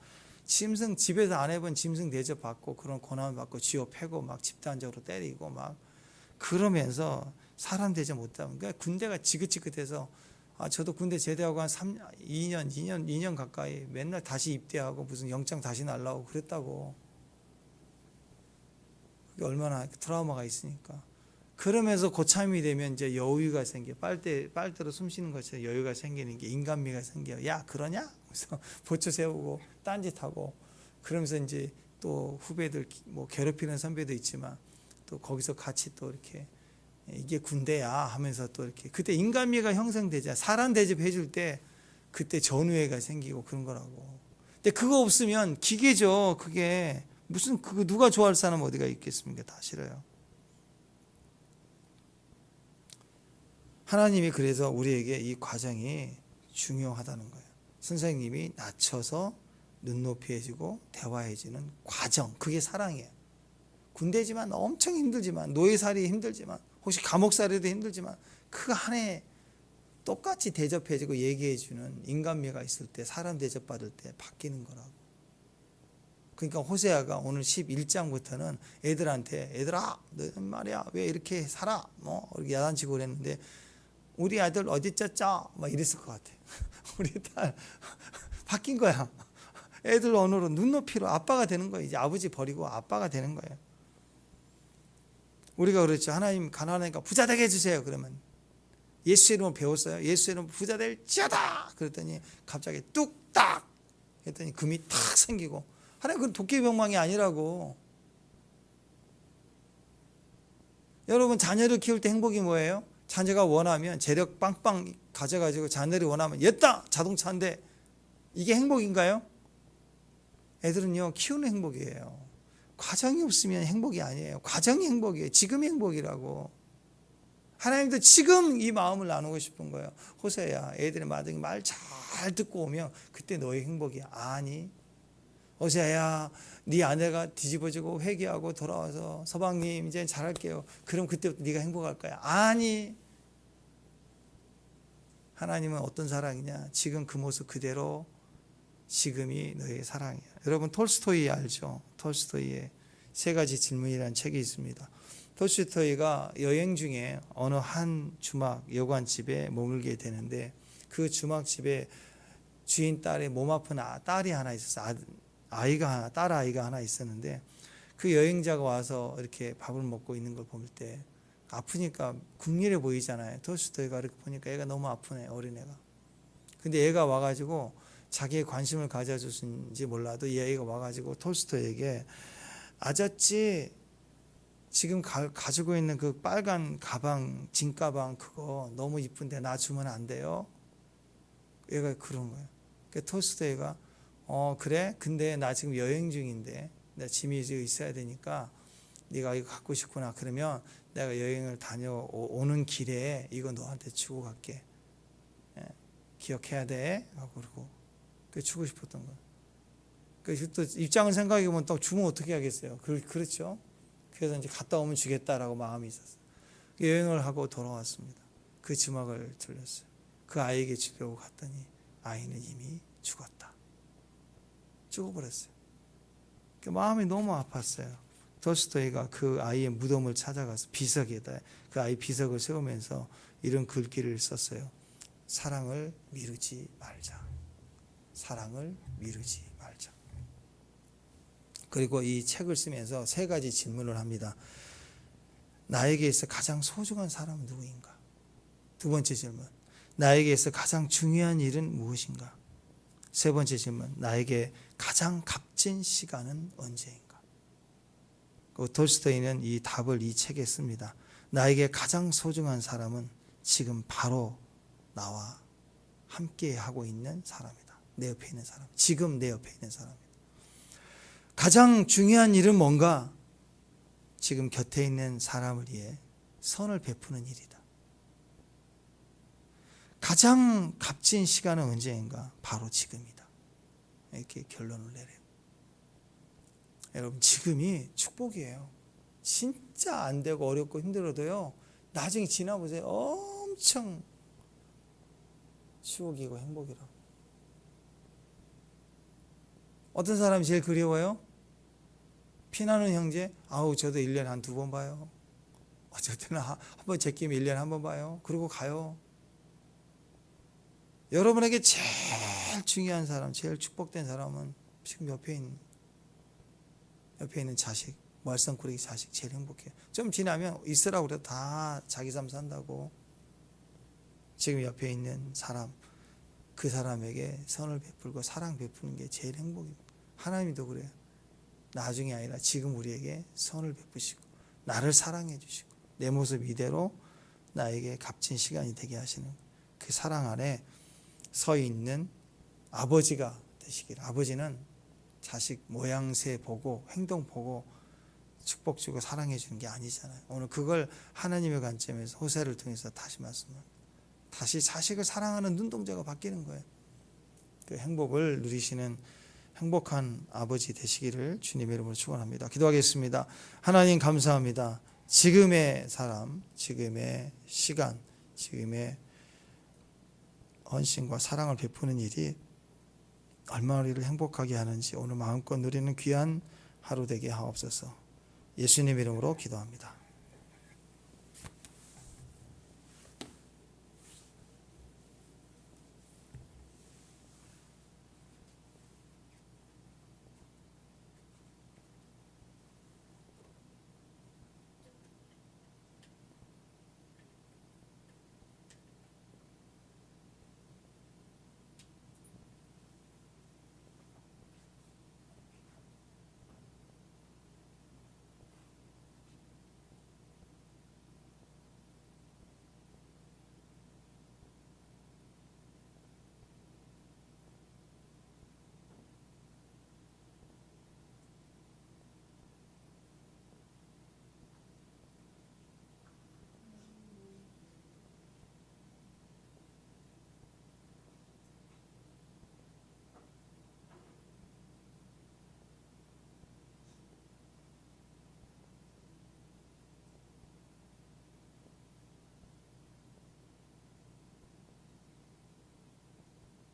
짐승 집에서 안 해본 짐승 대접 받고 그런 고난을 받고 쥐어 패고 막 집단적으로 때리고 막 그러면서 사람 대접 못하면 그러니까 군대가 지긋지긋해서 저도 군대 제대하고 한 2년 가까이 맨날 다시 입대하고 무슨 영장 다시 날라오고 그랬다고. 그게 얼마나 트라우마가 있으니까. 그러면서 고참이 되면 이제 여유가 생겨. 빨대로 숨 쉬는 것처럼 여유가 생기는 게 인간미가 생겨. 야, 그러냐? 그래서 보초 세우고 딴짓하고 그러면서 이제 또 후배들 뭐 괴롭히는 선배도 있지만 또 거기서 같이 또 이렇게 이게 군대야 하면서 또 이렇게 그때 인간미가 형성되자. 사람 대접해 줄 때 그때 전우애가 생기고 그런 거라고. 근데 그거 없으면 기계죠. 그게 무슨 그거 누가 좋아할 사람 어디가 있겠습니까? 다 싫어요. 하나님이 그래서 우리에게 이 과정이 중요하다는 거예요. 선생님이 낮춰서 눈높이해지고 대화해지는 과정. 그게 사랑이에요. 군대지만 엄청 힘들지만 노예살이 힘들지만 혹시 감옥살이도 힘들지만 그 안에 똑같이 대접해주고 얘기해주는 인간미가 있을 때 사람 대접받을 때 바뀌는 거라고. 그러니까 호세아가 오늘 11장부터는 애들한테 얘들아 너는 말이야 왜 이렇게 살아 뭐 이렇게 야단치고 그랬는데 우리 아들 어디 짰자 막 이랬을 것 같아. 우리 딸 바뀐 거야. 애들 언어로 눈높이로 아빠가 되는 거야. 이제 아버지 버리고 아빠가 되는 거예요. 우리가 그랬죠. 하나님 가난하니까 부자 되게 해주세요. 그러면 예수 이름으로 배웠어요. 예수 이름으로 부자 될지어다. 그랬더니 갑자기 뚝딱 했더니 금이 탁 생기고 하나님 그건 도깨비병망이 아니라고. 여러분 자녀를 키울 때 행복이 뭐예요? 자녀가 원하면 재력 빵빵 가져가지고 자녀를 원하면 옛다 자동차인데 이게 행복인가요? 애들은요 키우는 행복이에요. 과정이 없으면 행복이 아니에요. 과정이 행복이에요. 지금이 행복이라고. 하나님도 지금 이 마음을 나누고 싶은 거예요. 호세야 애들의 말 잘 듣고 오면 그때 너의 행복이야. 아니 호세야 네 아내가 뒤집어지고 회개하고 돌아와서 서방님 이제 잘할게요. 그럼 그때부터 네가 행복할 거야. 아니 하나님은 어떤 사랑이냐? 지금 그 모습 그대로 지금이 너의 사랑이야. 여러분 톨스토이 알죠? 톨스토이의 세 가지 질문이라는 책이 있습니다. 톨스토이가 여행 중에 어느 한 주막 여관집에 머물게 되는데 그 주막집에 주인 딸의 몸 아픈 딸이 하나 있었어요. 딸 아이가 하나 있었는데 그 여행자가 와서 이렇게 밥을 먹고 있는 걸 볼 때 아프니까 국률해 보이잖아요. 톨스토이가 이렇게 보니까 애가 너무 아프네. 어린애가. 근데 애가 와가지고 자기의 관심을 가져줬는지 몰라도 이 아이가 와가지고 톨스토이에게 아저씨 지금 가지고 있는 그 빨간 가방 진가방 그거 너무 이쁜데 나 주면 안 돼요? 얘가 그런 거예요. 그러니까 톨스토이가 그래? 근데 나 지금 여행 중인데 나 짐이 있어야 되니까 네가 이거 갖고 싶구나. 그러면 내가 여행을 다녀오는 길에 이거 너한테 주고 갈게. 기억해야 돼. 그러고 그 주고 싶었던 거. 또 입장을 생각해 보면 또 주면 어떻게 하겠어요? 그렇죠. 그래서 이제 갔다 오면 주겠다라고 마음이 있었어요. 여행을 하고 돌아왔습니다. 그 주막을 들렸어요. 그 아이에게 주려고 갔더니 아이는 이미 죽었다. 죽어버렸어요. 마음이 너무 아팠어요. 돌스토이가 그 아이의 무덤을 찾아가서 비석에다 그 아이 비석을 세우면서 이런 글귀를 썼어요. 사랑을 미루지 말자. 사랑을 미루지 말자. 그리고 이 책을 쓰면서 3가지 질문을 합니다. 나에게 있어 가장 소중한 사람은 누구인가? 2번째 질문. 나에게 있어 가장 중요한 일은 무엇인가? 3번째 질문. 나에게 가장 값진 시간은 언제인가? 돌스토이는 이 답을 이 책에 씁니다. 나에게 가장 소중한 사람은 지금 바로 나와 함께 하고 있는 사람이다. 내 옆에 있는 사람. 지금 내 옆에 있는 사람이다. 가장 중요한 일은 뭔가? 지금 곁에 있는 사람을 위해 선을 베푸는 일이다. 가장 값진 시간은 언제인가? 바로 지금이다. 이렇게 결론을 내려요. 여러분, 지금이 축복이에요. 진짜 안 되고 어렵고 힘들어도요, 나중에 지나보세요. 엄청 추억이고 행복이라고. 어떤 사람이 제일 그리워요? 피나는 형제? 아우, 저도 1년에 한 2번 봐요. 어쨌든 한번 제끼면 1년에 한 번 봐요. 그리고 가요. 여러분에게 제일 중요한 사람, 제일 축복된 사람은 지금 옆에 있는 자식, 말썽꾸러기 자식 제일 행복해요. 좀 지나면 있으라고 그래도 다 자기 삶 산다고. 지금 옆에 있는 사람, 그 사람에게 선을 베풀고 사랑 베푸는 게 제일 행복입니다. 하나님도 그래요. 나중이 아니라 지금 우리에게 선을 베푸시고 나를 사랑해 주시고 내 모습 이대로 나에게 값진 시간이 되게 하시는 그 사랑 안에 서 있는 아버지가 되시길. 아버지는 자식 모양새 보고 행동 보고 축복 주고 사랑해 주는 게 아니잖아요. 오늘 그걸 하나님의 관점에서 호세를 통해서 다시 말씀합니다. 다시 자식을 사랑하는 눈동자가 바뀌는 거예요. 그 행복을 누리시는 행복한 아버지 되시기를 주님의 이름으로 축원합니다. 기도하겠습니다. 하나님 감사합니다. 지금의 사람, 지금의 시간, 지금의 헌신과 사랑을 베푸는 일이 얼마나 우리를 행복하게 하는지 오늘 마음껏 누리는 귀한 하루 되게 하옵소서. 예수님 이름으로 기도합니다.